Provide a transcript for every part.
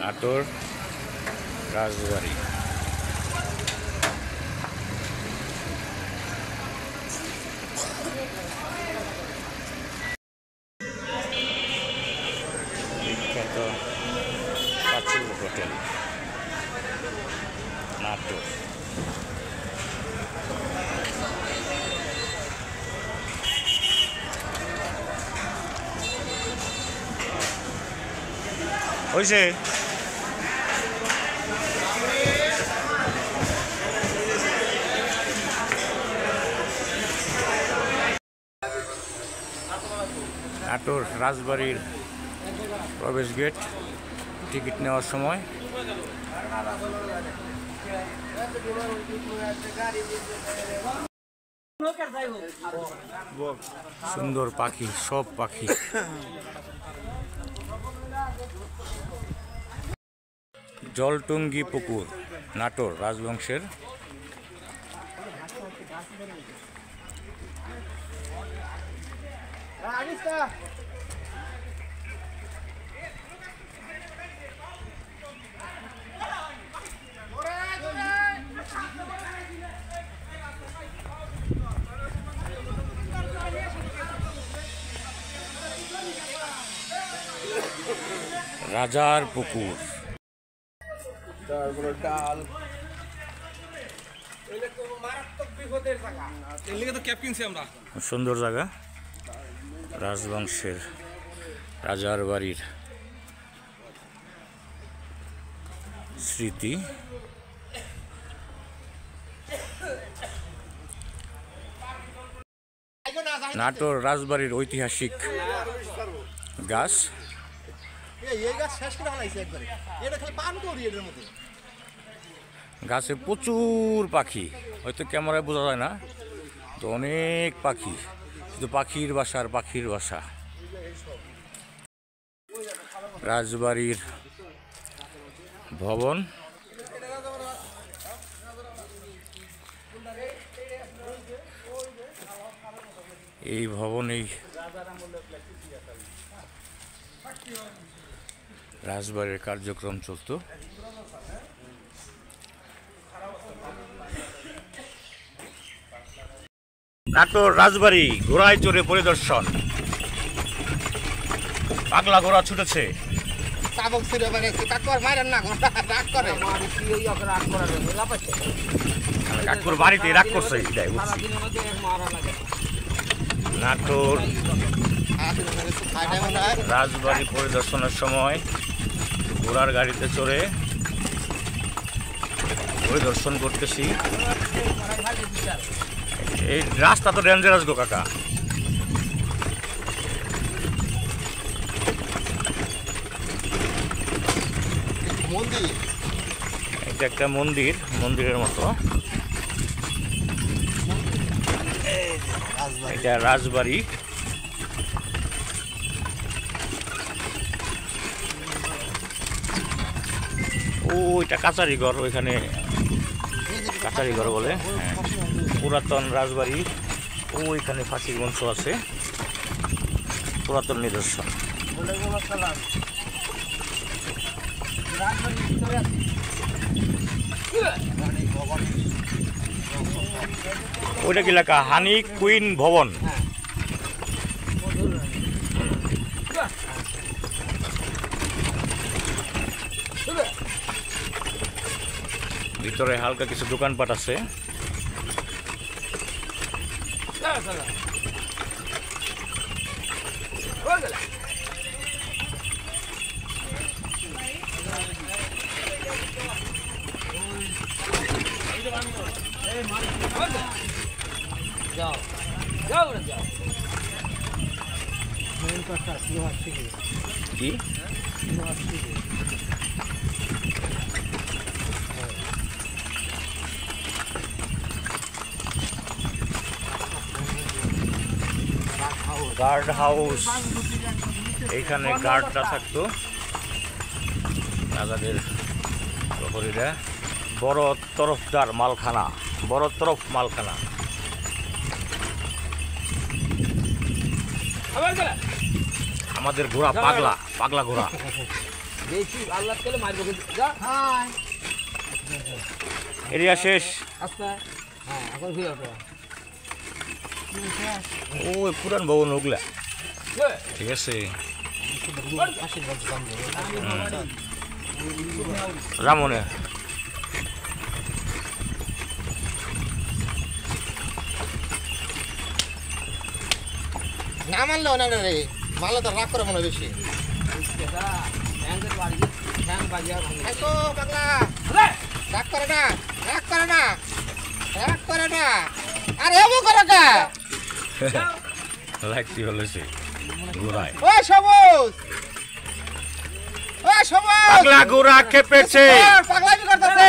নাটোর রাজবাড়ি। বিখ্যাত পাঁচুল হোটেল নাটোর। হয়েছে নাটোর রাজবাড়ির প্রবেশ গেট। টিকিট নেওয়ার সময় সুন্দর পাখি, সব পাখি। জলটুঙ্গি পুকুর নাটোর রাজবংশের। রাজার পুকুর। সুন্দর জায়গা, রাজবংশের রাজার বাড়ির স্মৃতি। নাটোর রাজবাড়ির ঐতিহাসিক গাছ। গাছে প্রচুর পাখি, হয়তো ক্যামেরায় বোঝা যায় না, তো অনেক পাখি, শুধু পাখির বাসা আর পাখির বাসা। রাজবাড়ির ভবন। এই ভবনেই রাজবাড়ির কার্যক্রম চলত। নাটোর রাজবাড়ি ঘোড়ায় চড়ে পরিদর্শন। পাগলা ঘোড়া ছুটেছে। কাকুর বাড়িতে রাগ করছে। নাটোর রাজবাড়ি পরিদর্শনের সময় ঘোড়ার গাড়িতে চড়ে পরিদর্শন করতেছি। এই রাস্তা তো ডেঞ্জারাস গো কাকা। এটা একটা মন্দির, মন্দিরের মতো। এটা রাজবাড়ি। ও এটা কাছারি ঘর, ওইখানে কাছারি ঘর বলে। হ্যাঁ, পুরাতন রাজবাড়ি। ওইখানে ফাঁসির মঞ্চ আছে, পুরাতন নিদর্শন। ওইটা কি লেখা? হানি কুইন ভবন। ভিতরে হালকা কিছু দোকানপাট আছে। কি গার্ড হাউস, এইখানে গার্ডটা থাকতো রাজাদের প্রহরীরা। বড় তরফদার মালখানা, বড় তরফ মালখানা। আমাদের ঘোড়া পাগলা, পাগলা ঘোড়া। বেশি আল্লাহ তেলে মারবো কিন্তু যা এরিয়া শেষ। আচ্ছা হ্যাঁ এখন ফিরে আসো ওই পুরান ভবন ওগুলা ঠিক আছে। রামনে না মানলে অনেক রে মারলে তো রাগ করে মনে হয় বেশি। আইসো পাগলা, রাগ করে না, রাগ করে না, রাগ করে না। আরে এমন করে কে? লাগতি হলো সে ঘোড়ায়। ও সবুজ, ও সবুজ, পাগলা ঘোড়া খেপেছে। পাগলামি করতেছে।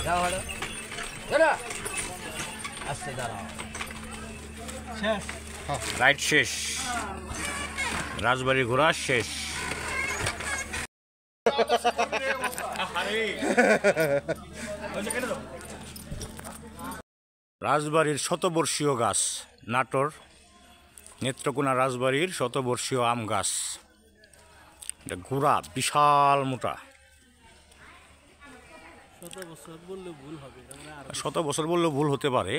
যাও হলো দাঁড়া আস্তে দাঁড়াও শেষ রাইড শেষ, রাজবাড়ি ঘোড়া শেষ। রাজবাড়ির শতবর্ষীয় গাছ, নাটোর নেত্রকোনা রাজবাড়ির শতবর্ষীয় আম গাছ। এটা ঘোড়া বিশাল মোটা। শত বছর বললেও ভুল হতে পারে।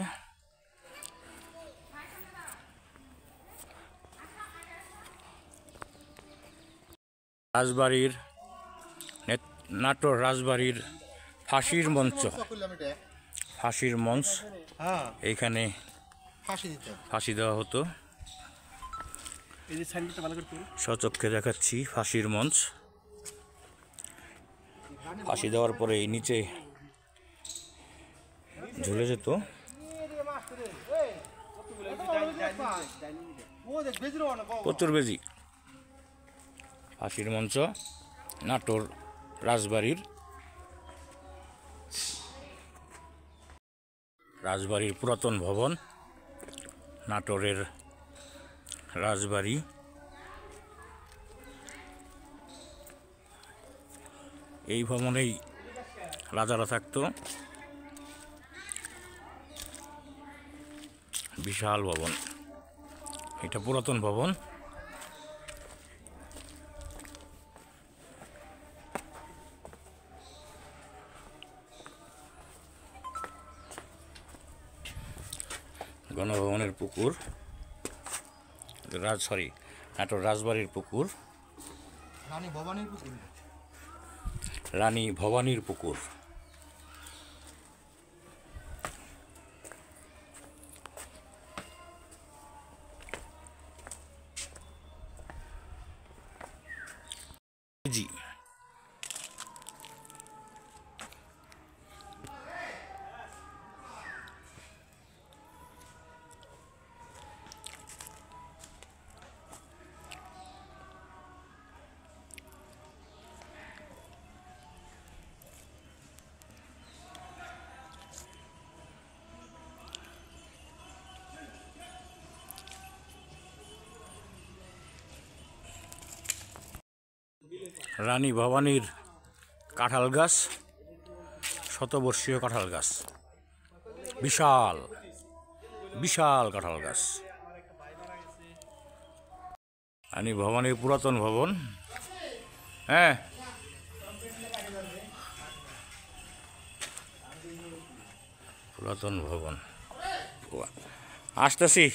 রাজবাড়ির নাটোর রাজবাড়ির ফাঁসির মঞ্চ, ফাঁসির মঞ্চ এইখানে ফাঁসি দেওয়া হতো। সচক্ষে দেখাচ্ছি ফাঁসির মঞ্চ। ফাঁসি দেওয়ার পরে এই নিচে ঝুলে যেত। প্রচুর বেজি। ফাঁসির মঞ্চ নাটোর রাজবাড়ির, রাজবাড়ির পুরাতন ভবন নাটোরের রাজবাড়ি। এই ভবনেই রাজারা থাকতো। বিশাল ভবন, এটা পুরাতন ভবন। গণভবনের পুকুর, নাটোর রাজবাড়ির পুকুর, রানী ভবানীর পুকুর। জি রানী ভবানীর কাঁঠাল গাছ, শতবর্ষীয় কাঁঠাল গাছ, বিশাল বিশাল কাঁঠাল গাছ। রানী ভবানীর পুরাতন ভবন। হ্যাঁ পুরাতন ভবন, আসতেছি।